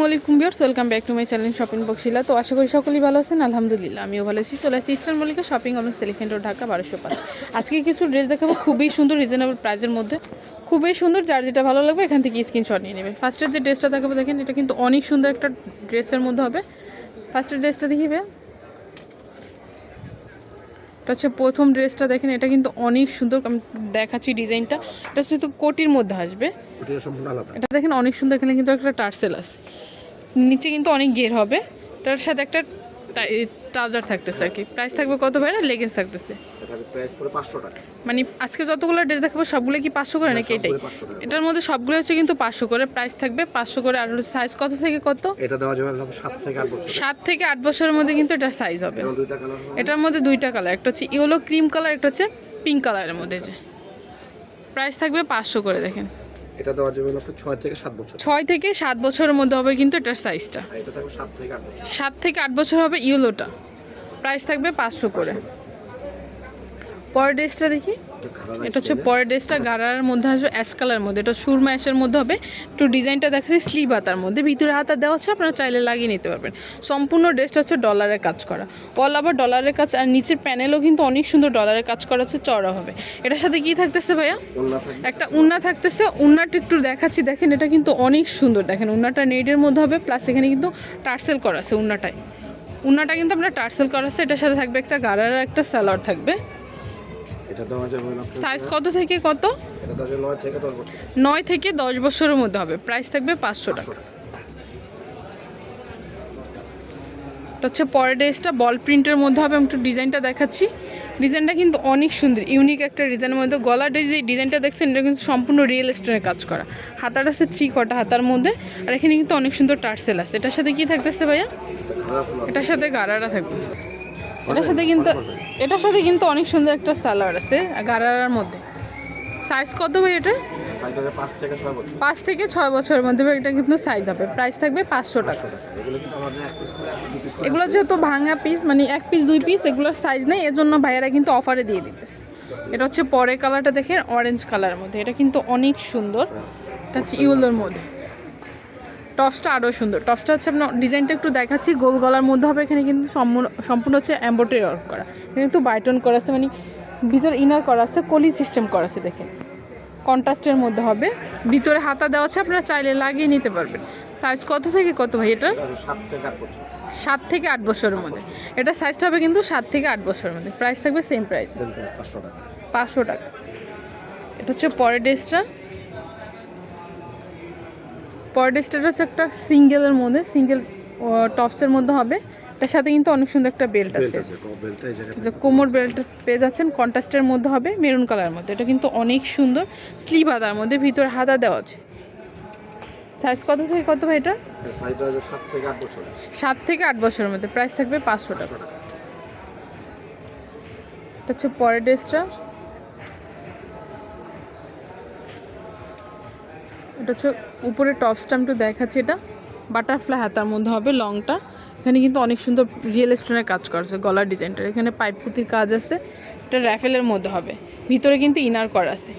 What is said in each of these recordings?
আলাইকুম viewers, welcome back to my channel shopping বক্সিলা। তো আশা করি সকলেই ভালো আছেন। আলহামদুলিল্লাহ আমিও ভালো আছি। চলে আসছি eastern Mallika shopping complex, elephant road, Dhaka 1205। আজকে কিছু ড্রেস দেখাবো খুবই সুন্দর, রিজনেবল প্রাইসের মধ্যে, খুবই সুন্দর। যার যেটা ভালো লাগবে এখান থেকে স্ক্রিনশট নিয়ে নেবেন। ফার্স্টের যে ড্রেসটা দেখাবো দেখেন, এটা কিন্তু অনেক সুন্দর একটা ড্রেসের মধ্যে হবে। ফার্স্টের ড্রেসটা দেখিবে, এটা হচ্ছে প্রথম ড্রেসটা দেখেন, এটা কিন্তু অনেক সুন্দর। আমি দেখাচ্ছি ডিজাইনটা, এটা হচ্ছে তো কোটির মধ্যে আসবে। এটা দেখেন অনেক সুন্দর, এখানে কিন্তু একটা টার্সেল আছে, নিচে কিন্তু অনেক গের হবে। তার সাথে একটা ট্রাউজার থাকতেছে আর কি। প্রাইস থাকবে কত ভাই? লেগিংস থাকতেছে, মানে আজকে যতগুলো ড্রেস দেখাবো সবগুলো কি 500 করে নাকি? এটাই, এটার মধ্যে সবগুলো হচ্ছে কিন্তু 500 করে প্রাইস থাকবে, 500 করে। আর সাইজ কত থেকে কত? এটা দেওয়া যাবে 7 থেকে 8 বছর। 7 থেকে 8 বছরের মধ্যে কিন্তু এটার সাইজ হবে। এটার মধ্যে দুইটা কালার, একটা হচ্ছে ইয়েলো ক্রিম কালার, একটা হচ্ছে পিঙ্ক কালারের মধ্যে। যে প্রাইস থাকবে 500 করে। দেখেন এটা দেওয়া যাবে 6 থেকে 7 বছর। 6 থেকে 7 বছরের মধ্যে হবে কিন্তু এটার সাইজটা। এটা থাকবে 7 থেকে 8 বছর। 7 থেকে 8 বছর হবে ইয়েলোটা, প্রাইস থাকবে 500 করে। পরের ড্রেসটা দেখি, এটা হচ্ছে পরের ড্রেসটা গারার মধ্যে আসবে, অ্যাশ কালারের মধ্যে। এটা সুরমা অ্যাশের মধ্যে হবে। একটু ডিজাইনটা দেখাচ্ছি, স্লিভ হাতার মধ্যে, ভিতরে হাতা দেওয়া আছে, আপনারা চাইলে লাগিয়ে নিতে পারবেন। সম্পূর্ণ ড্রেসটা হচ্ছে ডলারের কাজ করা, অল আবার ডলারের কাজ। আর নিচের প্যানেলও কিন্তু অনেক সুন্দর ডলারের কাজ করা আছে, চওড়া হবে। এটার সাথে কি থাকতেছে ভাইয়া? একটা উন্না থাকতেছে। উন্নাটা একটু দেখাচ্ছি, দেখেন এটা কিন্তু অনেক সুন্দর। দেখেন উন্নাটা নেটের মধ্যে হবে, প্লাস এখানে কিন্তু টার্সেল করা আছে। উন্নাটা কিন্তু আপনার টার্সেল করা আছে। এটার সাথে থাকবে একটা গারার একটা সালোয়ার থাকবে। এটা দেওয়া যাবে সাইজ কত থেকে কত? এটা দেওয়া যাবে 9 থেকে 10 বছর। 9 থেকে 10 বছরের মধ্যে হবে। প্রাইস থাকবে 500 টাকা। এটা হচ্ছে পরের ড্রেসটা বল প্রিন্টের মধ্যে হবে। আমি একটু ডিজাইনটা দেখাচ্ছি। ডিজাইনটা কিন্তু অনেক সুন্দর, ইউনিক একটা ডিজাইনের মধ্যে। গলার যে ডিজাইনটা দেখছেন, এটা কিন্তু সম্পূর্ণ রিয়েল স্টোনের কাজ করা। হাতাটা আছে 3 কটা হাতার মধ্যে, আর এখানে কিন্তু অনেক সুন্দর টার্সেল আছে। এটার সাথে কি থাকতেছে ভাইয়া? এটার সাথে গারারা থাকবে। এটার সাথে কিন্তু অনেক সুন্দর একটা সালোয়ার আছে গারারার মধ্যে। সাইজ কত ভাই এটা? সাইজ হবে 5 থেকে 6 বছর। 5 থেকে 6 বছরের মধ্যে এটা কিন্তু সাইজ হবে। প্রাইস থাকবে 500 টাকা। এগুলো কিন্তু আমাদের এক পিস করে আছে, 2 পিস করে। এগুলো যেহেতু ভাঙা পিস, মানে 1 পিস 2 পিস, এগুলোর সাইজ নেই, এর জন্য ভাইয়ারা কিন্তু অফারে দিয়ে দিতেছে। এটা হচ্ছে পরের কালারটা দেখেন, অরেঞ্জ কালারের মধ্যে। এটা কিন্তু অনেক সুন্দর। এটা হচ্ছে ইউলোর মধ্যে। টপসটা আরও সুন্দর। টপসটা হচ্ছে আপনার ডিজাইনটা একটু দেখাচ্ছি, গোল গলার মধ্যে হবে। এখানে কিন্তু সম্পূর্ণ হচ্ছে এমব্রয়ডারি ওয়ার্ক করা। এখানে কিন্তু বাইটন করা আছে, মানে ভিতর ইনার করা আছে, কলি সিস্টেম করা আছে। দেখেন কন্ট্রাস্টের মধ্যে হবে, ভিতরে হাতা দেওয়া আছে, আপনারা চাইলে লাগিয়ে নিতে পারবেন। সাইজ কত থেকে কত ভাই এটা? 7 থেকে 8 বছর। 7 থেকে 8 বছরের মধ্যে এটা সাইজটা হবে কিন্তু 7 থেকে 8 বছরের মধ্যে। প্রাইস থাকবে সেম প্রাইস, 500 টাকা। 500 টাকা। এটা হচ্ছে পরের ড্রেসটা। পরের ড্রেসটা হচ্ছে একটা সিঙ্গেলের মধ্যে, সিঙ্গেল টপসের মধ্যে হবে। এটার সাথে কিন্তু অনেক সুন্দর একটা বেল্ট আছে, যে কোমর বেল্ট পেয়ে যাচ্ছেন। কন্ট্রাস্টের মধ্যে হবে, মেরুন কালারের মধ্যে। এটা কিন্তু অনেক সুন্দর, স্লিভ হাতার মধ্যে, ভিতরে হাতা দেওয়া আছে। সাইজ কত থেকে কত ভাই এটা? সাইজ হবে 7 থেকে 8 বছর। 7 থেকে 8 বছরের মধ্যে। প্রাইস থাকবে 500 টাকা। এটা হচ্ছে পরের ড্রেসটা। এটা হচ্ছে উপরে টপসটা আমি একটু দেখাচ্ছি। এটা বাটারফ্লাই হাতার মধ্যে হবে, লংটা। এখানে কিন্তু অনেক সুন্দর রিয়েল স্টোনের কাজ করেছে গলার ডিজাইনটা। এখানে পাইপ পুঁতির কাজ আছে। এটা র্যাফেলের মধ্যে হবে, ভিতরে কিন্তু ইনার করা আছে।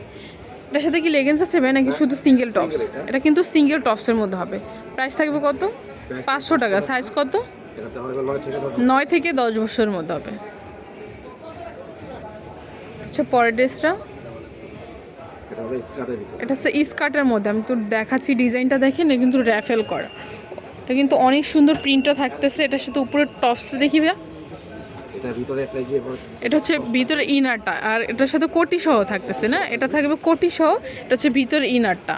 এটার সাথে কি লেগিংস আছে ভাই নাকি শুধু সিঙ্গেল টপস? এটা কিন্তু সিঙ্গেল টপসের মধ্যে হবে। প্রাইস থাকবে কত? 500 টাকা। সাইজ কত? 9 থেকে 10 বছরের মধ্যে হবে। আচ্ছা পরের ড্রেসটা, এটা হচ্ছে স্কার্টের মধ্যে। আমি তো দেখাচ্ছি ডিজাইনটা দেখেন, এটা কিন্তু র্যাফেল করা। এটা কিন্তু অনেক সুন্দর প্রিন্টটা থাকতেছে। এটার সাথে উপরে টপসটা দেখি ভাইয়া, এটা হচ্ছে ভিতরে ইনারটা, আর এটার সাথে কোটি সহ থাকতেছে না, এটা থাকবে কোটি সহ। এটা হচ্ছে ভিতরে ইনারটা,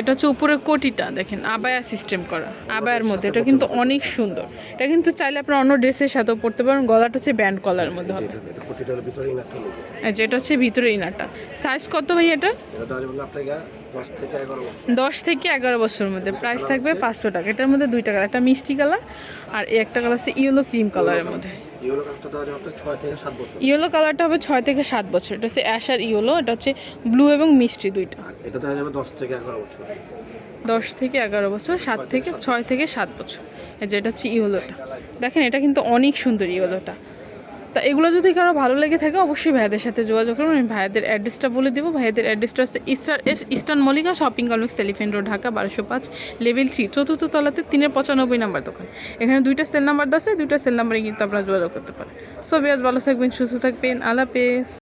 এটা হচ্ছে উপরে কোটিটা। দেখেন আবায়া সিস্টেম করা, আবায়ার মধ্যে। এটা কিন্তু অনেক সুন্দর। এটা কিন্তু চাইলে আপনার অন্য ড্রেসের সাথেও পরতে পারেন। গলাটা হচ্ছে ব্যান্ড কলার মধ্যে হবে। এটা হচ্ছে ভিতরে ইনারটা। সাইজ কত ভাই এটা? 10 থেকে 11 বছরের মধ্যে। প্রাইস থাকবে 500 টাকা। এটার মধ্যে দুইটা কালার, একটা মিষ্টি কালার আর একটা কালার হচ্ছে ইয়েলো ক্রিম কালারের মধ্যে। ইয়েলো কালারটা হবে 6 থেকে 7 বছর। এটা হচ্ছে অ্যাশ আর ইয়েলো। এটা হচ্ছে ব্লু এবং মিষ্টি দুইটা। এটা দেওয়া যাবে 10 থেকে 11 বছর। 10 থেকে 11 বছর, 7 থেকে 6 থেকে 7 বছর। এই যে এটা হচ্ছে ইয়েলোটা, দেখেন এটা কিন্তু অনেক সুন্দর ইয়েলোটা। তো তা এগুলো যদি কারো ভালো লেগে থাকে অবশ্যই ভাইয়াদের সাথে যোগাযোগ করুন। আমি ভাইয়াদের অ্যাড্রেসটা বলে দেবো। ভাইয়াদের অ্যাড্রেসটা হচ্ছে eastern Mallika shopping complex, elephant road, Dhaka 1205, level 3, চতুর্থ তলাতে 395 নাম্বার দোকান। এখানে 2টা সেল নাম্বার আছে, 2টা সেল নাম্বারে কিন্তু আপনারা যোগাযোগ করতে পারেন। সো বিয়াজ ভালো থাকবেন, সুস্থ থাকবেন, আল্লাহ হাফেজ।